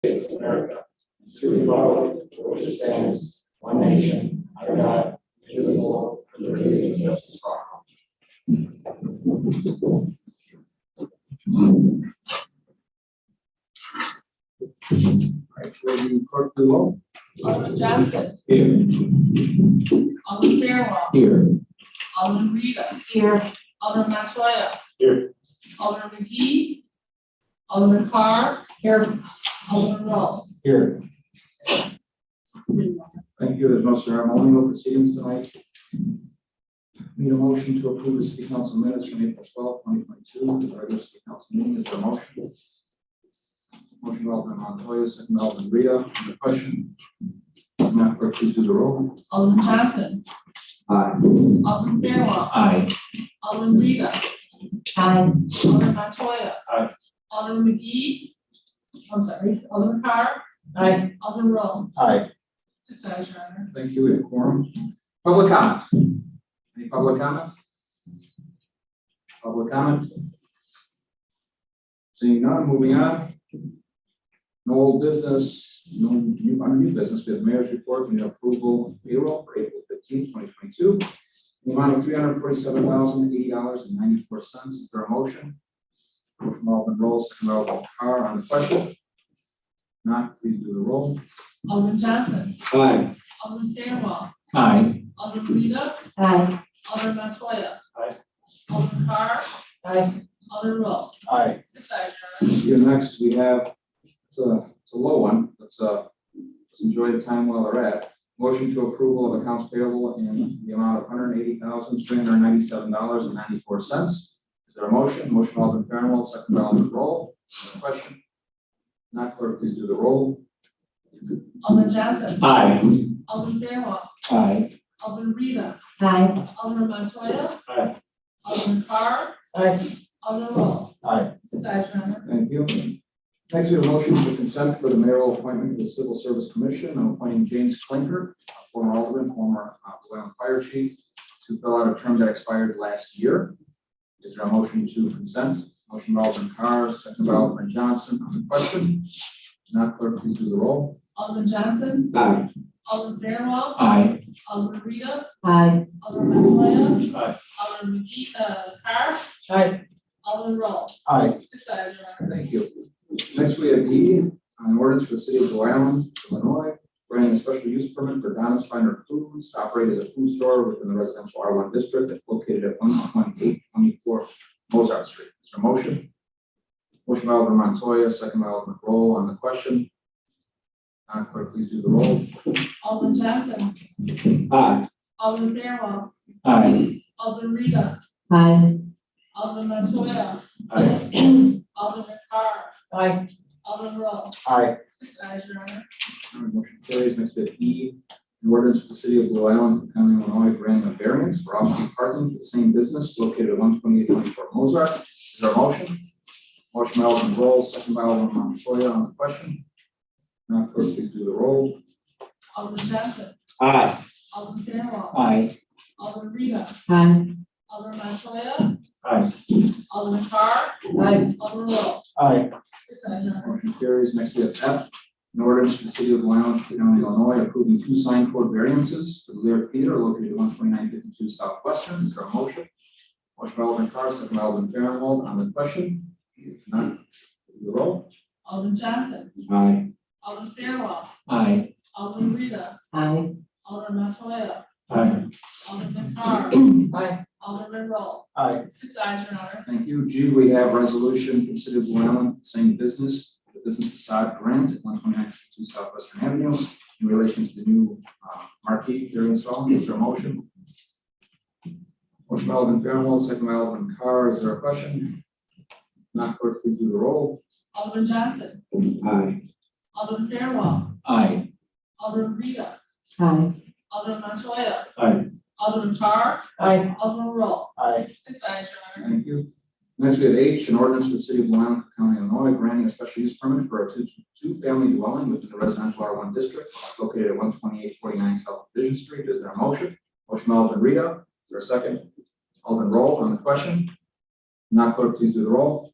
States of America, to the republic for which it stands, one nation, under God, indivisible, with liberty and justice for all. Right, will you clerk the roll? Alderman Johnson. Here. Alderman Fairwell. Here. Alderman Rita. Here. Alderman Montoya. Here. Alderman McGee. Alderman Carr. Here. Alderman Roll. Here. Thank you. There's no ceremonial proceedings tonight. Need a motion to approve the city council minutes from April 12, 2022. The regular city council meeting. Is there a motion? Motion by Alderman Montoya, second by Alderman Rita. On the question, Madam Clerk, please do the roll. Alderman Johnson. Aye. Alderman Fairwell. Aye. Alderman Rita. Aye. Alderman Montoya. Aye. Alderman McGee. I'm sorry. Alderman Carr. Aye. Alderman Roll. Aye. 6 ayes, Your Honor. Thank you. We have quorum. Public comment. Any public comment? Public comment? Seeing none, moving on. No old business, no new business. We have the mayor's report. We have approval of payroll for April 15, 2022. The amount of $347,080.94. Is there a motion? Motion by Alderman Roll, second by Alderman Carr. On the question? Not, please do the roll. Alderman Johnson. Aye. Alderman Fairwell. Aye. Alderman Rita. Aye. Alderman Montoya. Aye. Alderman Carr. Aye. Alderman Roll. Aye. 6 ayes, Your Honor. Here next, we have, it's a low one. Let's enjoy the time while they're at. Motion to approval of accounts payable in the amount of $180,397.94. Is there a motion? Motion by Alderman Fairwell, second by Alderman Roll. Question? Not clerk, please do the roll. Alderman Johnson. Aye. Alderman Fairwell. Aye. Alderman Rita. Aye. Alderman Montoya. Aye. Alderman Carr. Aye. Alderman Roll. Aye. 6 ayes, Your Honor. Thank you. Next, we have a motion for consent for the mayoral appointment to the Civil Service Commission. I'm appointing James Klinker, former alderman, former Blue Island Fire Chief, to fill out a term that expired last year. Is there a motion to consent? Motion by Alderman Carr, second by Alderman Johnson. On the question, not clerk, please do the roll. Alderman Johnson. Aye. Alderman Fairwell. Aye. Alderman Rita. Aye. Alderman Montoya. Aye. Alderman McGee, Carr. Aye. Alderman Roll. Aye. 6 ayes, Your Honor. Thank you. Next, we have D, an ordinance for the city of Blue Island, Illinois, granting a special use permit for Donna's Finer Foods to operate as a food store within the residential R1 district that's located at 12824 Mozart Street. Is there a motion? Motion by Alderman Montoya, second by Alderman Roll. On the question, clerk, please do the roll. Alderman Johnson. Aye. Alderman Fairwell. Aye. Alderman Rita. Aye. Alderman Montoya. Aye. Alderman Carr. Aye. Alderman Roll. Aye. 6 ayes, Your Honor. Motion carries. Next, we have E, an ordinance for the city of Blue Island, County of Illinois, granting a variance for off-street parking for the same business located at 12824 Mozart. Is there a motion? Motion by Alderman Roll, second by Alderman Montoya. On the question, now clerk, please do the roll. Alderman Johnson. Aye. Alderman Fairwell. Aye. Alderman Rita. Aye. Alderman Montoya. Aye. Alderman Carr. Aye. Alderman Roll. Aye. 6 ayes, Your Honor. Motion carries. Next, we have F, an ordinance for the city of Blue Island, County of Illinois, approving 2 sign code variances for the Lyric Theater located at 12952 Southwestern. Is there a motion? Motion by Alderman Carr, second by Alderman Fairwell. On the question, none. Do the roll. Alderman Johnson. Aye. Alderman Fairwell. Aye. Alderman Rita. Aye. Alderman Montoya. Aye. Alderman Carr. Aye. Alderman Roll. Aye. 6 ayes, Your Honor. Thank you. G, we have resolution for the city of Blue Island, same business, the business facade grant at 12952 Southwestern Avenue in relation to the new marquee here installed. Is there a motion? Motion by Alderman Fairwell, second by Alderman Carr. Is there a question? Not clerk, please do the roll. Alderman Johnson. Aye. Alderman Fairwell. Aye. Alderman Rita. Aye. Alderman Montoya. Aye. Alderman Carr. Aye. Alderman Roll. Aye. 6 ayes, Your Honor. Thank you. Next, we have H, an ordinance for the city of Blue Island, County of Illinois, granting a special use permit for a two-family dwelling within the residential R1 district located at 12849 South Division Street. Is there a motion? Motion by Alderman Rita. Is there a second? Alderman Roll on the question. Not clerk, please do the roll.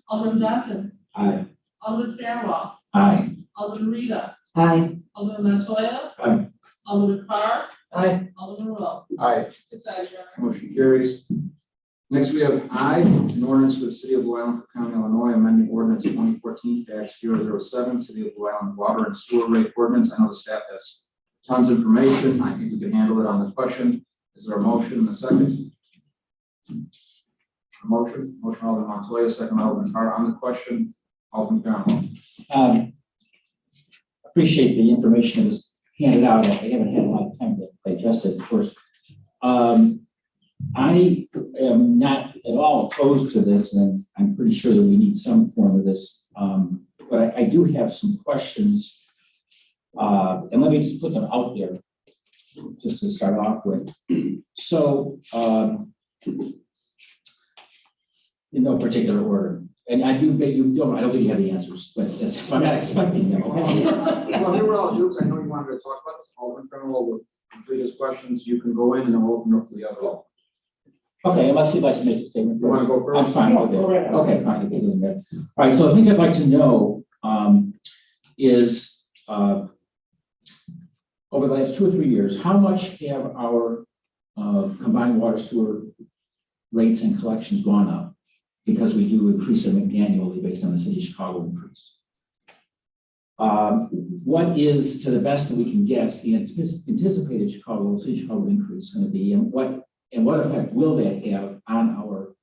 Alderman Johnson. Aye. Alderman Fairwell, Aye. Alderman Rita, Aye. Alderman Montoya. Aye. Alderman Carr, Aye. Alderman Roll. Aye. 6 ayes, Your Honor. Motion carries. Next, we have I, an ordinance for the city of Blue Island, County, Illinois, amending ordinance 2014-007, city of Blue Island water and sewer rate ordinance. I know the staff has tons of information. I think we can handle it on this question. Is there a motion and a second? A motion, Alderman Montoya, second Alderman Carr on the question. Alderman Fairwell. Appreciate the information that was handed out. I haven't had a lot of time to digest it, of course. I am not at all opposed to this, and I'm pretty sure that we need some form of this. But I do have some questions, and let me just put them out there just to start off with. So, in no particular order, and I do bet you don't. I don't think you have the answers, but so I'm not expecting them. Okay? Well, here we're all Dukes. I know you wanted to talk about this. Alderman Fairwell with previous questions. You can go in and then we'll open up to the other. Okay, unless you'd like to make a statement. You want to go first? I'm fine with it. Go ahead. Okay, fine, it doesn't matter. All right, so the things I'd like to know is over the last 2 or 3 years, how much have our combined water sewer rates and collections gone up? Because we do increase them annually based on the city of Chicago increase. What is, to the best that we can guess, the anticipated city of Chicago increase going to be, and what effect will that have on our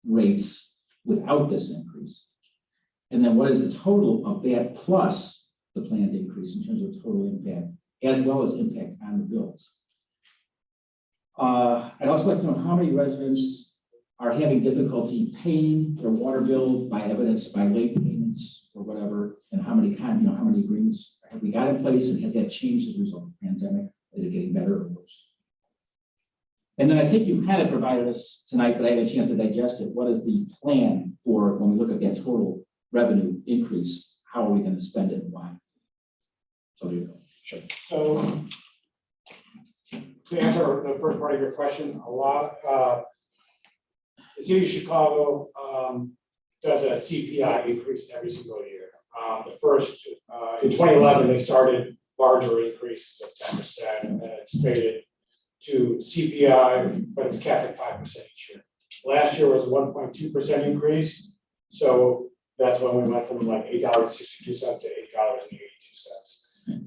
rates without this increase? And then what is the total of that plus the planned increase in terms of total impact, as well as impact on the bills? I'd also like to know how many residents are having difficulty paying their water bill by evidenced by late payments or whatever, and how many how many agreements have we got in place, and has that changed as a result of the pandemic? Is it getting better or worse? And then I think you kind of provided us tonight, but I had a chance to digest it. What is the plan for when we look at that total revenue increase? How are we going to spend it and why? So there you go. Sure. So to answer the first part of your question, the city of Chicago does a CPI increase every single year. The first, in 2011, they started larger increases of 10%, and then it's faded to CPI, but it's capped at 5% each year. Last year was 1.2% increase, so that's when we went from like $8.62 to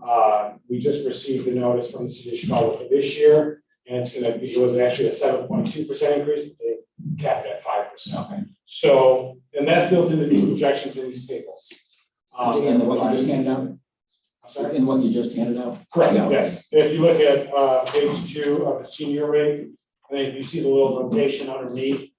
$8.82. We just received the notice from the city of Chicago for this year, and it was actually a 7.2% increase, but they capped it at 5%. Okay. So, and that's built into these projections in these tables. And what you just handed out? I'm sorry? And what you just handed out? Correct, Yeah. yes. If you look at page 2 of the senior rate, and then you see the little notation underneath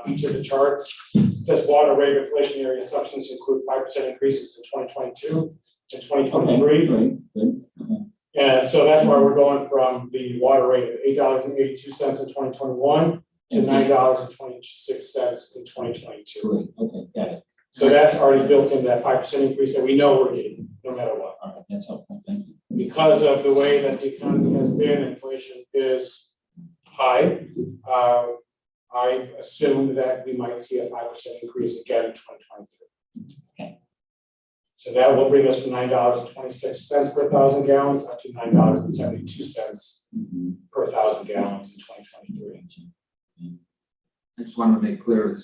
each of the charts, it says water rate inflationary assumptions include 5% increases in 2022 and 2023. Okay, great, good. Okay. And so that's why we're going from the water rate of $8.82 in 2021 to $9.26 in 2022. Great, okay, got it. So that's already built in that 5% increase that we know we're getting, no matter what. All right, that's helpful, thank you. Because of the way that the economy has been, inflation is high. I assumed that we might see a 5% increase again in 2023. Okay. So that will bring us from $9.26 per thousand gallons up to $9.72 per thousand gallons in 2023. I just wanted to make clear, the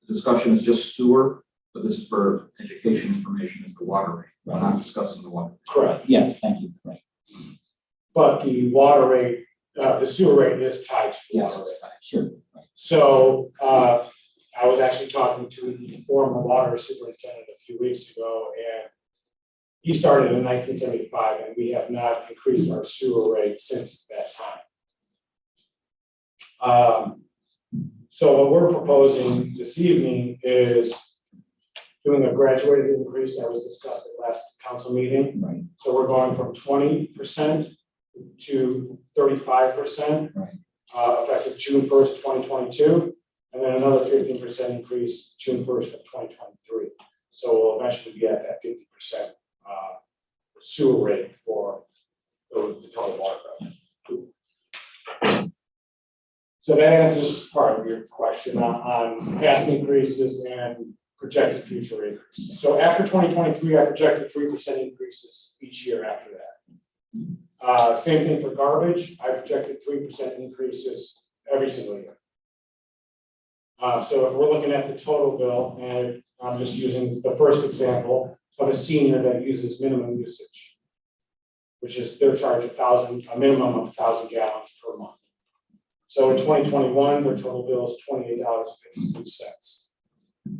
discussion is just sewer, but this is for education information is the water rate. We're not discussing the water. Correct. Yes, thank you, right. But the water rate, the sewer rate is tied to the Yes, water rate. it's fine, sure. Right. So I was actually talking to the former water superintendent a few weeks ago, and he started in 1975, and we have not increased our sewer rate since that time. So what we're proposing this evening is doing a graduated increase that was discussed at last council meeting. Right. So we're going from 20% to 35%, Right. Effective June 1st, 2022, and then another 15% increase June 1st of 2023. So we'll eventually be at that 50% sewer rate for the total water bill. So that answers part of your question on past increases and projected future increases. So after 2023, I projected 3% increases each year after that. Same thing for garbage. I projected 3% increases every single year. So if we're looking at the total bill, and I'm just using the first example of a senior that uses minimum usage, which is their charge a minimum of 1,000 gallons per month. So in 2021, their total bill is $28.52.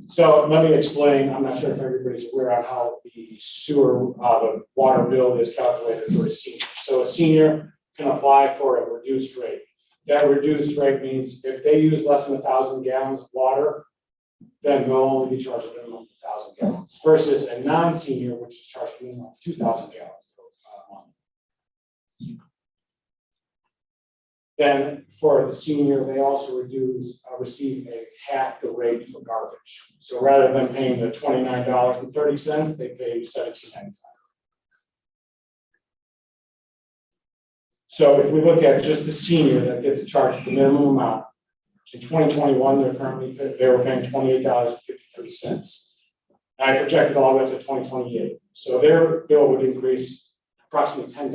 So let me explain. I'm not sure if everybody's aware of how the the water bill is calculated for a senior. So a senior can apply for a reduced rate. That reduced rate means if they use less than 1,000 gallons of water, then they'll only be charged a minimum of 1,000 gallons versus a non-senior, which is charged a minimum of 2,000 gallons per month. Then for the senior, they also receive a half the rate for garbage. So rather than paying the $29.30, they pay $17.95. So if we look at just the senior that gets charged the minimum amount, in 2021, they were paying $28.53. I projected all the way up to 2028. So their bill would increase approximately $10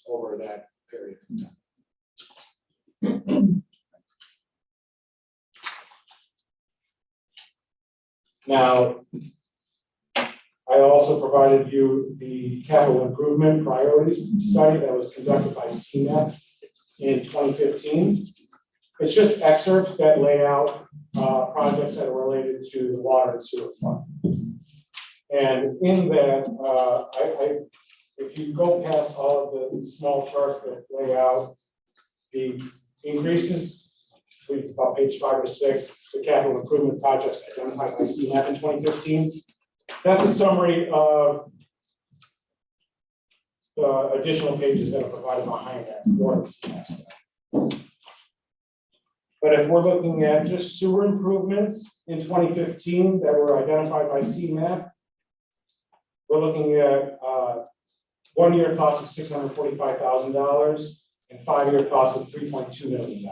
over that period of time. Now, I also provided you the capital improvement priorities study that was conducted by CMAP in 2015. It's just excerpts that lay out projects that are related to the water and sewer fund. And in that, if you go past all of the small charts that lay out the increases, it's about page 5 or 6, the capital improvement projects identified by CMAP in 2015. That's a summary of the additional pages that are provided behind that for the CMAP study. But if we're looking at just sewer improvements in 2015 that were identified by CMAP, we're looking at 1-year cost of $645,000 and 5-year cost of $3.2 million.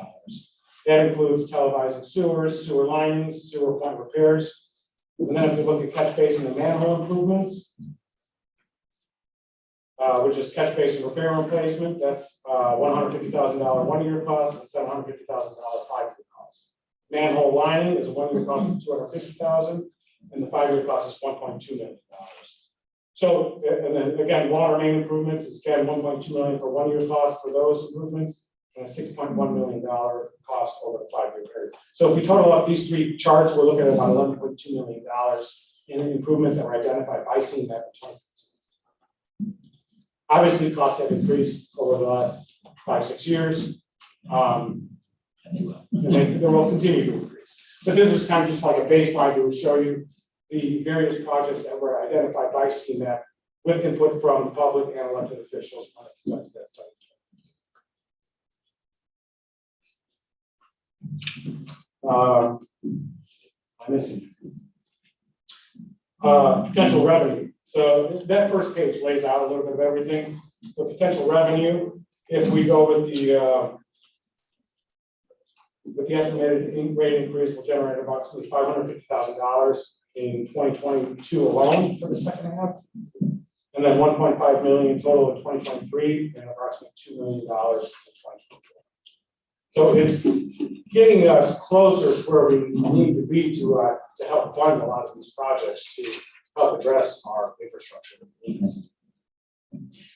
That includes televising sewers, sewer linings, sewer point repairs. And then if we look at catch basin and manhole improvements, which is catch basin repair and replacement, that's $150,000 1-year cost and $750,000 5-year cost. Manhole lining is a 1-year cost of $250,000 and the 5-year cost is $1.2 million. So, and then again, water main improvements is again $1.2 million for 1-year cost for those improvements and a $6.1 million cost over the 5-year period. So if we total up these 3 charts, we're looking at about $11.2 million in improvements that were identified by CMAP in 2015. Obviously, costs have increased over the last 5-6 years. And they will continue to increase. But this is kind of just like a baseline to show you the various projects that were identified by CMAP with input from the public and elected officials when it conducted that study. I'm missing potential revenue. So that first page lays out a little bit of everything. The potential revenue, if we go with the estimated rate increase, will generate approximately $550,000 in 2022 alone for the second half, and then $1.5 million total in 2023, and approximately $2 million in 2024. So it's getting us closer to where we need to be to help fund a lot of these projects to help address our infrastructure needs.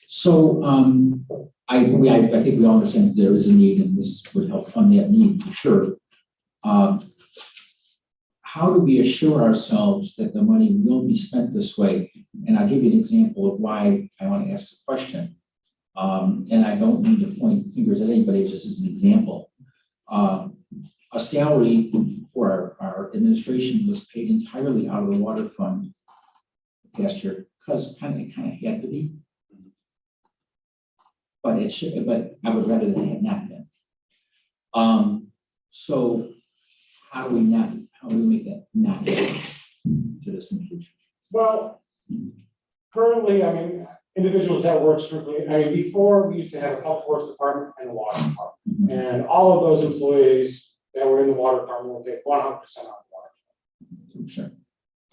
So I think we all understand that there is a need, and this would help fund that need for sure. How do we assure ourselves that the money will be spent this way? And I'll give you an example of why I want to ask the question. And I don't need to point fingers at anybody, just as an example. A salary for our administration was paid entirely out of the water fund last year because it kind of had to be. But it should, but I would rather that it had not been. So how do we make that not happen to this in the future? Well, currently, I mean, individuals that work strictly, I mean, before we used to have a public works department and a water department. And all of those employees that were in the water department were paid 100% on the water. Sure.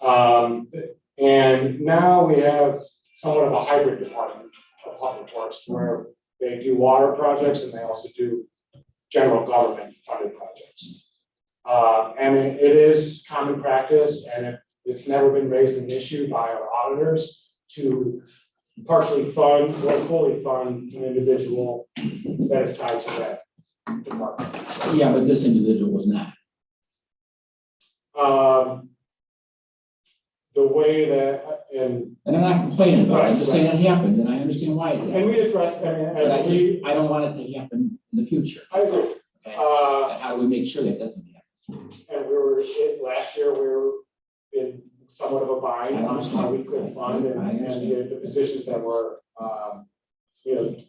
And now we have somewhat of a hybrid department of public works where they do water projects and they also do general government funded projects. And it is common practice, and it's never been raised an issue by our auditors to partially fund or fully fund an individual that is tied to that department. Yeah, but this individual was not. The way that, and And I'm not complaining about it, I'm just Right, saying it happened, and I understand why it happened. we addressed, and But we, I don't want it to happen in the future. I agree. Okay? And how do we make sure that doesn't happen? And last year, we were in somewhat of a bind on how we could fund and the positions that were,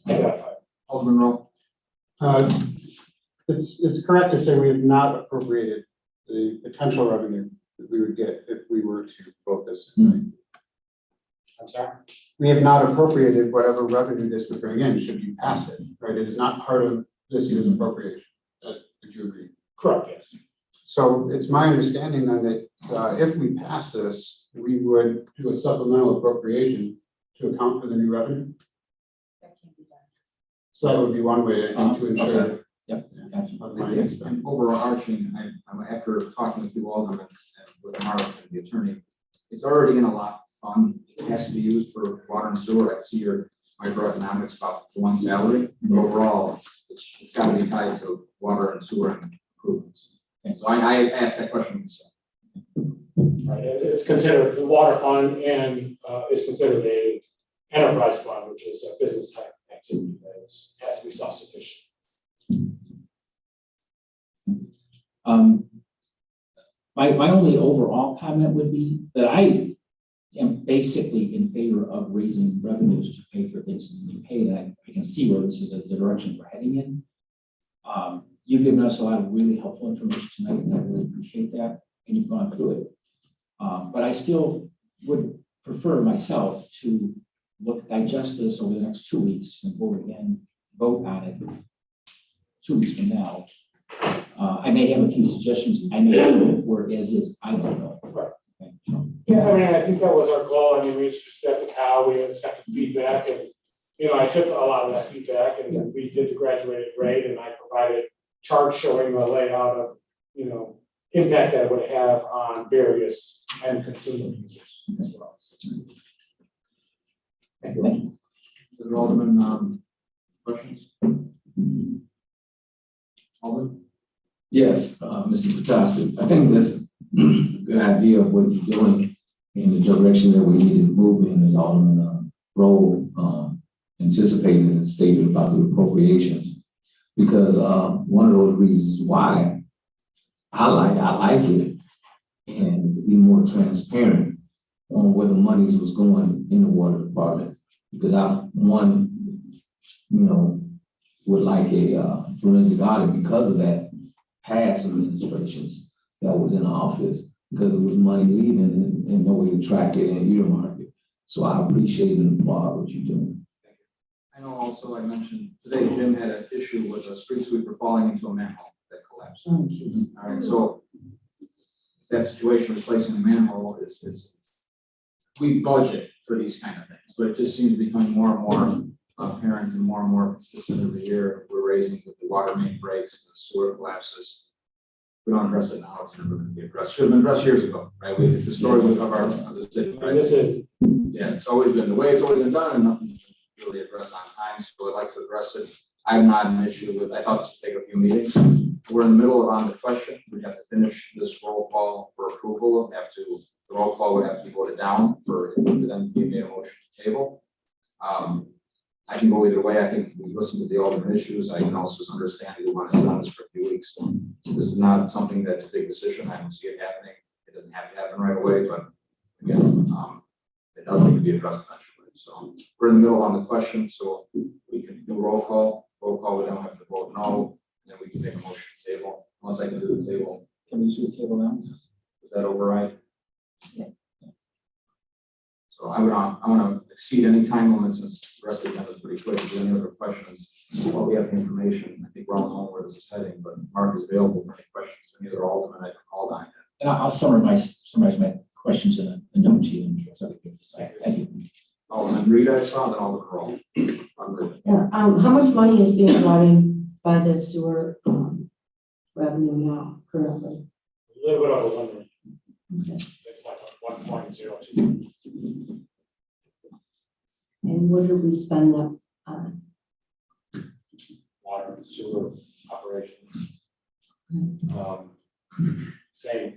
identified. Alderman Rowe. It's correct to say we have not appropriated the potential revenue that we would get if we were to vote this. Hmm. I'm sorry? We have not appropriated whatever revenue this would bring in should you pass it, right? It is not part of this year's appropriation. Would you agree? Correct, yes. So it's my understanding then that if we pass this, we would do a supplemental appropriation to account for the new revenue. That can't be done. So that would be one way, I think, to ensure. Okay. Yep, gotcha. Of money And spent. overarching, I'm after talking with you Alderman and with Mark and the attorney, it's already in a lot fund. It has to be used for water and sewer. I see your microeconomics about the one salary, but overall, it's got to be tied to water and sewer and improvements. And so I asked that question myself. Right, it's considered the water fund and is considered a enterprise fund, which is a business type activity that has to be self-sufficient. My only overall comment would be that I am basically in favor of raising revenues to pay for things that you pay, and I can see where this is the direction we're heading in. You've given us a lot of really helpful information tonight, and I really appreciate that, and you've gone through it. But I still would prefer myself to digest this over the next 2 weeks and vote on it 2 weeks from now. I may have a few suggestions, I may have where as is, I don't know. Right. Okay, so, Yeah, I mean, I think that was our goal. I mean, we just got the cow, we just got the feedback, and, I took a lot of that feedback, and we did the graduated grade, and I provided charts showing the layout of, impact that it would have on various end consumer users as well. Thank you. Is there Alderman, questions? Alderman? Yes, Mr. Potowski, I think that's a good idea of what you're doing in the direction that we need to move in, as Alderman Rowe anticipated and stated about the appropriations. Because one of those reasons why I like it and to be more transparent on where the monies was going in the water department. Because would like a forensic audit because of that past administrations that was in office, because it was money leaving and no way to track it and earmark it. So I appreciate and applaud what you're doing. I know also I mentioned today Jim had an issue with a street sweeper falling into a manhole that collapsed. All right, so that situation replacing a manhole is we budget for these kind of things, but it just seems to become more and more apparent and more consistent every year. We're raising with the water main breaks, the sewer collapses. We don't address it now, it's never going to be addressed. Should have been addressed years ago, right? It's the story of the city, And right? this is, Yeah, it's always been the way it's always been done, and nothing really addressed on time, so I'd like to address it. I'm not an issue with, I thought this would take a few meetings. We're in the middle of on the question. We have to finish this roll call for approval. The roll call would have to be voted down for it to then be made a motion to table. I can go either way. I think we listened to the Alderman issues. I can also just understand that we want to sit on this for a few weeks. This is not something that's a big decision. I don't see it happening. It doesn't have to happen right away, but again, it does need to be addressed eventually. So we're in the middle on the question, so we can do roll call. Roll call, we don't have to vote no, and then we can make a motion to table, unless I can do the table. Can we do the table now? Is that override? Yeah. So I want to exceed any time limits since the rest of the agenda is pretty quick. If there are any other questions, well, we have the information. I think we're all knowing where this is heading, but Mark is available for any questions from either Alderman I can call on. And I'll summarize my questions and a note to you. So we can decide. Thank you. Alderman Reed, I saw, then Alderman Roll. Yeah, how much money is being brought in by the sewer, revenue now currently? A little bit over 1 million. Okay. It's like 1.02. And what did we spend that on? Water and sewer operations. Same,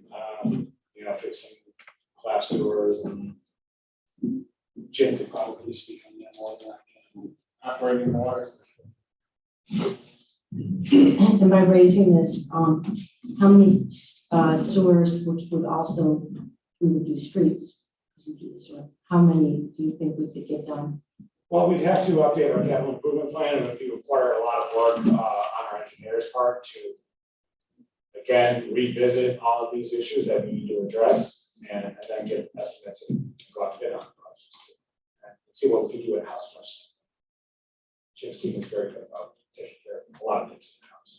you know, fixing class sewers and Jim could probably speak on that more than I can. Operating water system. And by raising this, how many sewers, which would also, we would do streets, because we do the sewer, how many do you think we could get done? Well, we'd have to update our capital improvement plan, and it would require a lot of work on our engineer's part to, again, revisit all of these issues that we need to address, and then get estimates and go out to bid on projects. And see what we can do in-house first. Jim's team is very good about taking care of a lot of things in-house.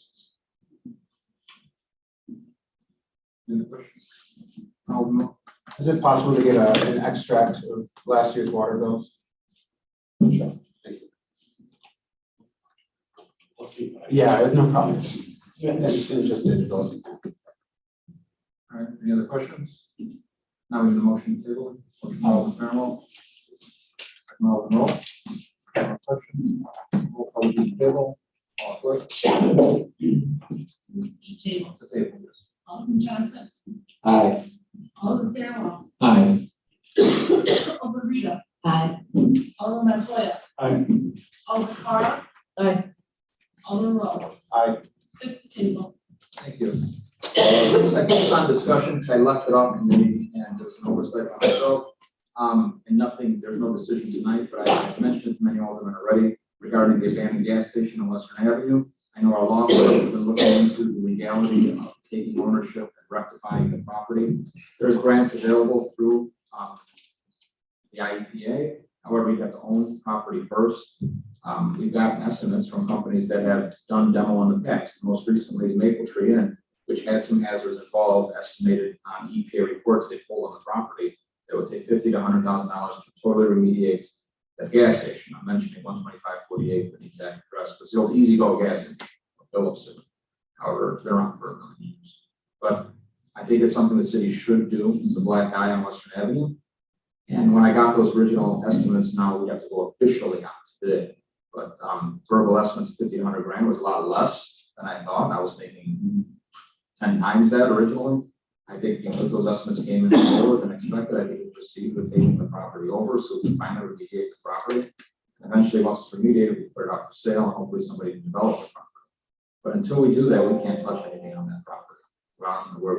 Any questions? Alderman Roll. Is it possible to get an extract of last year's water bills? Sure. Thank you. We'll see. Yeah, no problem. And just digital. All right, any other questions? Now we need a motion table. Motion by Alderman Fairwell. Second by Alderman Roll. Questions? Roll call please, table. All clerk. Table. To table, yes. Alderman Johnson. Aye. Alderman Fairwell. Aye. Alderman Rita. Aye. Alderman Montoya. Aye. Alderman Carr. Aye. Alderman Roll. Aye. 6 to table. Thank you. Second on discussion, because I left it off committee and there's an oversight by myself. And nothing, there's no decision tonight, but I've mentioned to many aldermen already regarding the abandoned gas station on Western Avenue. I know our law firm has been looking into the legality of taking ownership and rectifying the property. There's grants available through the IEPA. However, you have to own property first. We've gotten estimates from companies that have done demo in the past, most recently Maple Tree Inn, which had some hazards involved, estimated on EPA reports they pulled on the property. That would take $50,000 to $100,000 to totally remediate that gas station. I'm mentioning 12548 for the exact address, but it's the old Easy Go gas station, Phillips. However, it's been around for a million years. But I think it's something the city should do. It's a black eye on Western Avenue. And when I got those original estimates, now we have to go officially on today. But verbal estimates of 50 to 100 grand was a lot less than I thought. I was thinking 10 times that originally. I think, because those estimates came in lower than expected, I think we proceed with taking the property over so we can finally remediate the property. And eventually, once it's remediated, we put it up for sale and hopefully somebody can develop the property. But until we do that, we can't touch anything on that property.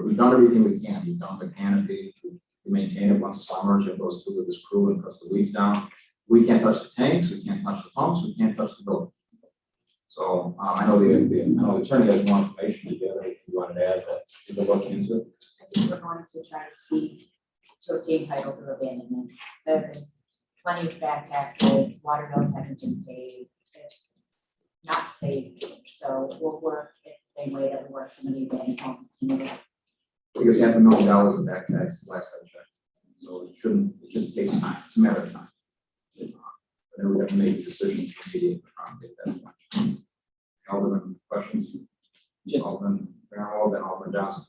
We've done everything we can. We've done the canopy. We maintain it once a summer. Jim goes through with his crew and cuts the weeds down. We can't touch the tanks. We can't touch the pumps. We can't touch the building. So I know the attorney has more information together. If you wanted to add that, you can look into it. I think we're going to try to see to obtain title to abandonment. There's plenty of back taxes, water bills haven't been paid. It's not safe. So we'll work it the same way that we work some of the abandoned homes. Because $500,000 in back taxes last I checked. So it just takes time. It's a matter of time. And then we have to make a decision to remediate the property at that point. Alderman, questions? Yes. Alderman Mayoral, then Alderman Johnson.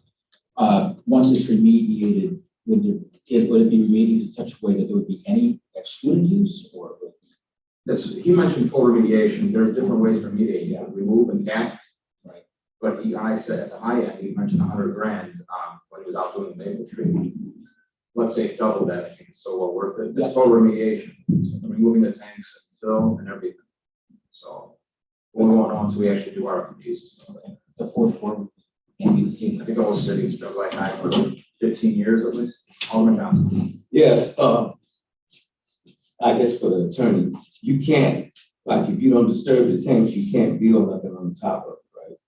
Once it's remediated, would it be remediated in such a way that there would be any excluded use or? He mentioned full remediation. There's different ways to remediate. You can remove and cap. Right. But I said at the high end, he mentioned 100 grand when he was out doing the Maple Tree. Let's say it's double that. I think it's still well worth it. It's full remediation, so removing the tanks and fill and everything. So we'll go on until we actually do our RFPs. The fourth floor can be the same. I think the whole city's been like high for 15 years at least. Alderman Johnson. Yes, I guess for the attorney, you can't, like, if you don't disturb the tanks, you can't build nothing on the top of it, right?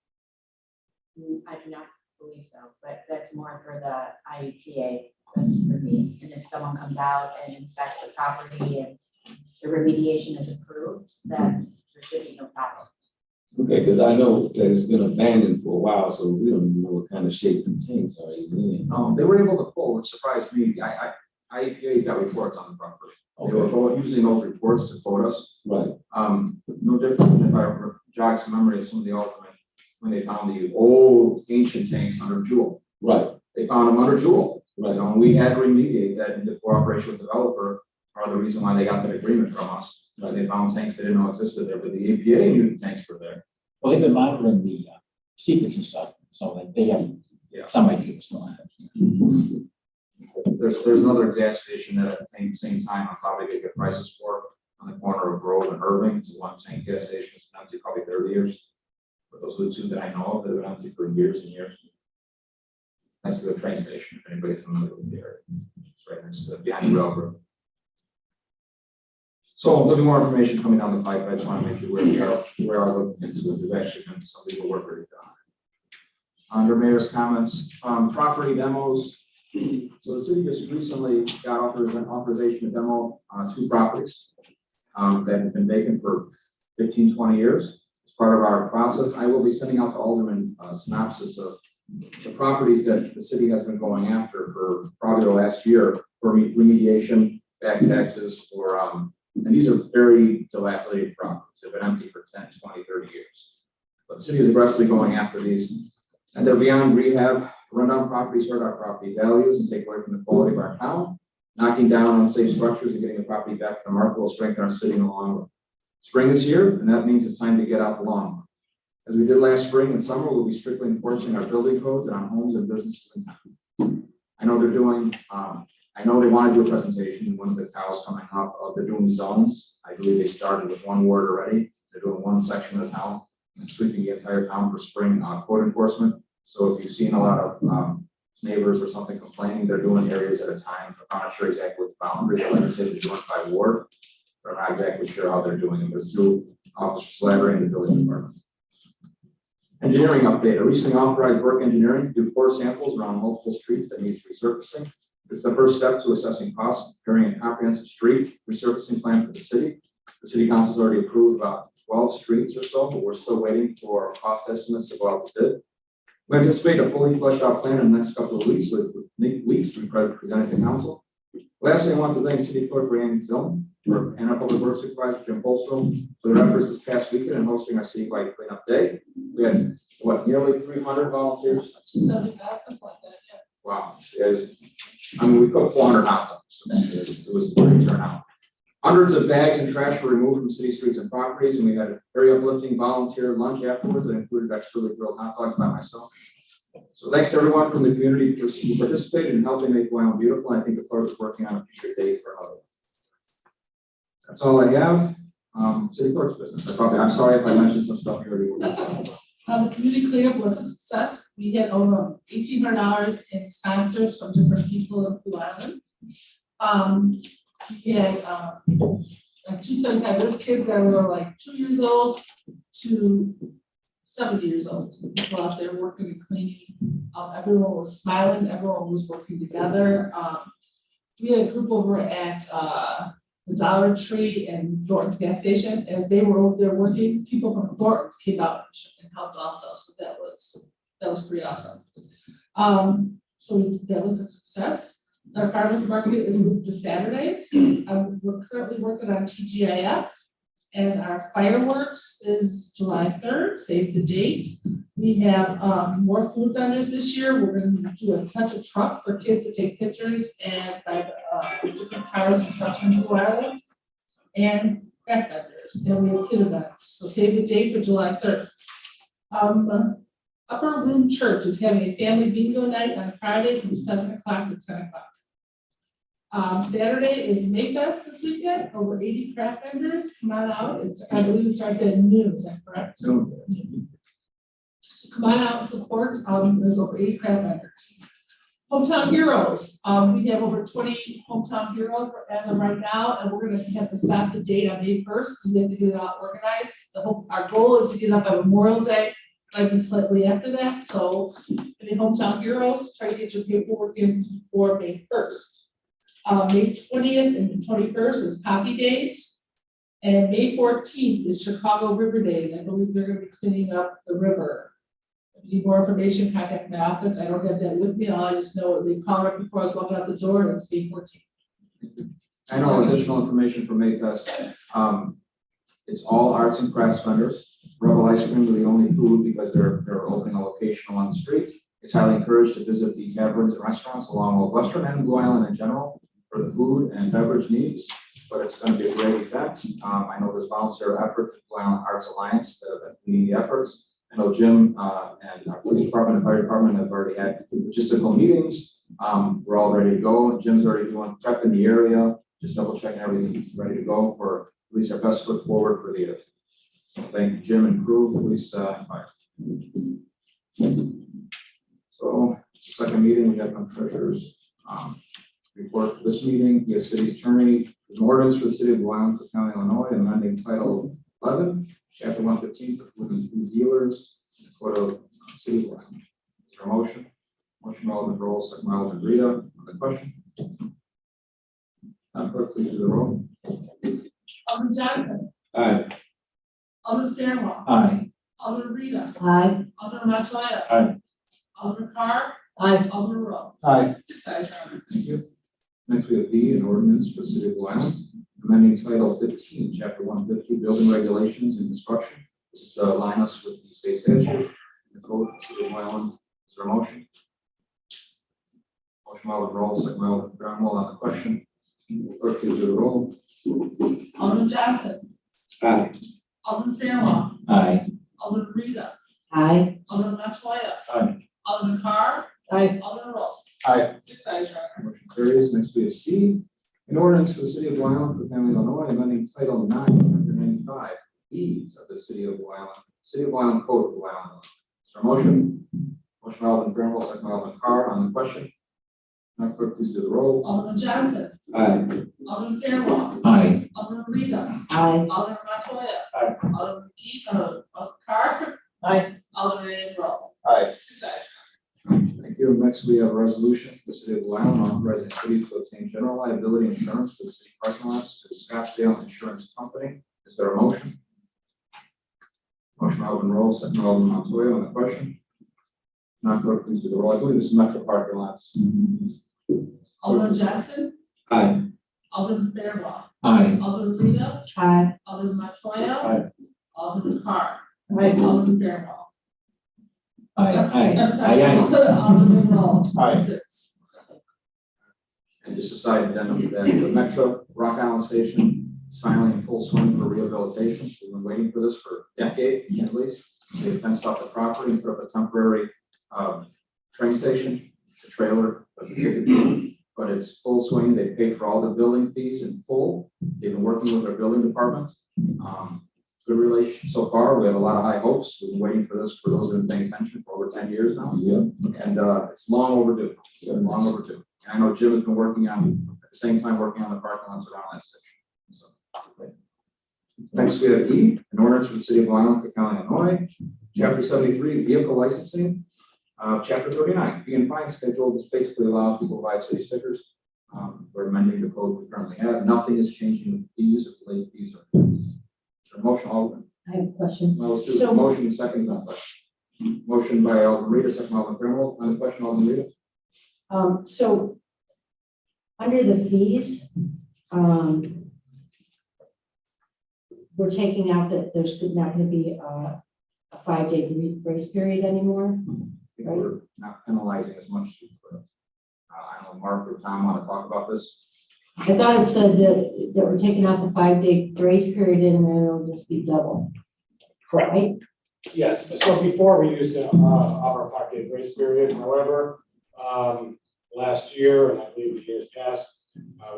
I do not believe so, but that's more for the IEPA than for me. And if someone comes out and inspects the property and the remediation is approved, then there should be no problem. Okay, because I know that it's been abandoned for a while, so we don't even know what kind of shape the tanks are even in. They were able to pull, which surprised me. IEPA's got reports on the property. They were both using those reports to quote us. Right, No different than if I jog some memory of some of the aldermen, when they found the old ancient tanks under Jewel. right, They found them under Jewel. right. And we had to remediate that in the cooperation with the developer, are the reason why they got that agreement from us. They found tanks they didn't know existed there, but the EPA knew the tanks were there. Well, they've been monitoring the secrets and stuff, so like they have Yeah. some idea what's going on. There's another gas station that at the same time, I'll probably get prices for on the corner of Grove and Irving. It's a one tank gas station. It's been empty probably 30 years. But those are the two that I know of that have been empty for years and years. Next to the train station, if anybody's familiar with the area. It's right next to behind the railroad. So there'll be more information coming down the pipe. I just want to make you aware we are looking into it. There's actually been some legal work already done. Under mayor's comments, property demos. So the city just recently got authorization to demo 2 properties that have been vacant for 15, 20 years. As part of our process, I will be sending out to aldermen a synopsis of the properties that the city has been going after for probably the last year for remediation, back taxes, or and these are very dilapidated properties. They've been empty for 10, 20, 30 years. But the city is aggressively going after these. And they're beyond rehab, rundown properties hurt our property values and take away from the quality of our town. Knocking down unsafe structures and getting the property back to the market will strengthen our city in the long run. Spring is here, and that means it's time to get out the lawn. As we did last spring and summer, we'll be strictly enforcing our building codes on homes and businesses in town. I know they're doing, I know they want to do a presentation, one of the cows coming up, they're doing zones. I believe they started with 1 ward already. They're doing 1 section of the town and sweeping the entire town for spring code enforcement. So if you've seen a lot of neighbors or something complaining, they're doing areas at a time. I'm not sure exactly what the boundaries are. Like I said, they're doing by ward, but I'm not exactly sure how they're doing it. But it's through Officer Slattery and the building department. Engineering update. I recently authorized work engineering to do core samples around multiple streets that needs resurfacing. It's the first step to assessing costs, preparing a comprehensive street resurfacing plan for the city. The city council's already approved about 12 streets or so, but we're still waiting for cost estimates to go out to bid. We anticipate a fully fleshed out plan in the next couple of weeks, to be presented to council. Lastly, I want to thank City Clerk Randy Zillman and our Public Works Supervisor Jim Polstrom for their efforts this past weekend in hosting our citywide cleanup day. We had nearly 300 volunteers. 275, something like that, yeah. Wow, we put 400 out, so it was a great turnout. Hundreds of bags and trash were removed from city streets and properties, and we had a very uplifting volunteer lunch afterwards that included expertly grilled hot dogs by myself. So thanks to everyone from the community who participated in helping make Wyoming beautiful. I think the clerk is working on a future date for another. That's all I have. City clerk's business. I'm sorry if I mentioned some stuff you already were. That's okay. The community cleanup was a success. We had over $1,800 in sponsors from different people in Blue Island. We had 275. There's kids that were like 2 years old to 70 years old. People out there working and cleaning. Everyone was smiling. Everyone was working together. We had a group over at the Dollar Tree and Thornton's gas station. As they were over there working, people from Thornton's came out and helped also. So that was pretty awesome. So that was a success. Our farmers market is moved to Saturdays. We're currently working on TGIF, and our fireworks is July 3rd, save the date. We have more food vendors this year. We're going to do a touch of truck for kids to take pictures and buy different cars and trucks in Blue Island, and craft vendors. And we have kid events. So save the date for July 3rd. Upper Room Church is having a family bingo night on Friday from 7 o'clock to 10 o'clock. Saturday is Mayfest this weekend. Over 80 craft vendors. Come on out. I believe it starts at noon. Is that correct? So come on out and support. There's over 80 craft vendors. Hometown Heroes. We have over 20 Hometown Heroes as of right now, and we're going to have to stop the date on May 1st because we have to get it all organized. Our goal is to get up by Memorial Day, might be slightly after that. So for the Hometown Heroes, try to get your paperwork in for May 1st. May 20th and 21st is Poppy Days. And May 14th is Chicago River Days. I believe they're gonna be cleaning up the river. If you need more information, contact my office. I don't have that with me. All I just know they called right before I was walking out the door, and it's May 14th. I know additional information from Mayfest. It's all arts and crafts vendors. Rebel Ice Cream are the only food because they're opening a location along the street. It's highly encouraged to visit the taverns and restaurants along Old Western and Blue Island in general for the food and beverage needs, but it's going to be a great event. I know there's volunteer efforts at Blue Island Arts Alliance that have been leading the efforts. I know Jim and our police department and fire department have already had logistical meetings. We're all ready to go. Jim's already doing prep in the area, just double checking everything ready to go for at least our best foot forward for the event. So thank you, Jim and crew, police, and fire. So it's the second meeting, we have no treasurers. Report for this meeting, we have city attorney, an ordinance for the city of Blue Island, Cook County, Illinois, amending title 11, chapter 115 for food and food dealers, in the code of city of Blue Island. Is there a motion? Motion, Alderman Roll, second by Alderman Rita, on the question. Clerk, please do the roll. Alderman Johnson. Aye. Alderman Fairwell. Aye. Alderman Rita. Aye. Alderman Montoya. Aye. Alderman Carr. Aye. Alderman Roll. Aye. 6 ayes, Your Honor. Thank you. Next, we have B, an ordinance for the city of Blue Island, amending title 15, chapter 150, building regulations and construction. This is to align us with the state statute, the code of the city of Blue Island. Is there a motion? Motion, Alderman Roll, second by Alderman Bramwell on the question. Clerk, please do the roll. Alderman Johnson. Aye. Alderman Fairwell. Aye. Alderman Rita. Aye. Alderman Montoya. Aye. Alderman Carr. Aye. Alderman Roll. Aye. 6 ayes, Your Honor. Motion carries. Next, we have C, an ordinance for the city of Blue Island, Cook County, Illinois, amending title 995, deeds of the city of Blue Island, city of Blue Island code of Blue Island. Is there a motion? Motion by Alderman Bramwell, second by Alderman Carr on the question. Madam Clerk, please do the roll. Alderman Johnson. Aye. Alderman Fairwell. Aye. Alderman Rita. Aye. Alderman Montoya. Aye. Alderman Carr. Aye. Alderman Roll. Aye. 6 ayes. Thank you. Next, we have a resolution for the city of Blue Island authorizing the city to obtain general liability insurance for the city parking lots to Scottsdale Insurance Company. Is there a motion? Motion by Alderman Roll, second by Alderman Montoya on the question. Madam Clerk, please do the roll. I believe this is Metro parking lots. Alderman Johnson. Aye. Alderman Fairwell. Aye. Alderman Rita. Aye. Alderman Montoya. Aye. Alderman Carr. Aye. Alderman Fairwell. Aye. Aye. I'm sorry. Aye. Alderman Roll. Aye. 6. And just a side addendum to that, the Metro Rock Island Station is finally in full swing for rehabilitation. We've been waiting for this for a decade at least. They fenced off the property and put up a temporary train station. It's a trailer, but it's full swing. They paid for all the building fees in full. They've been working with our building department. Good relation so far. We have a lot of high hopes. We've been waiting for this for those who've been paying attention for over 10 years now. Yeah. And it's long overdue. Long overdue. And I know Jim has been working on, at the same time, working on the parking lots around that station. So, next, we have E, an ordinance for the city of Blue Island, Cook County, Illinois, chapter 73, vehicle licensing. Chapter 39, fee and fine schedule. This basically allows people to buy city stickers. We're amending the code we currently have. Nothing is changing with fees or late fees or fees. So motion, Alderman. I have a question. Well, let's do So- the motion second on question. Motion by Alderman Rita, second by Alderman Fairwell. On the question, Alderman Rita. So under the fees, we're taking out that there's not going to be a 5-day grace period anymore. I think we're not penalizing as much. I don't know, Mark or Tom want to talk about this. I thought it said that we're taking out the 5-day grace period and then it'll just be double, Correct. right? Yes, so before we used to offer a 5-day grace period, however, last year, and I believe the years past,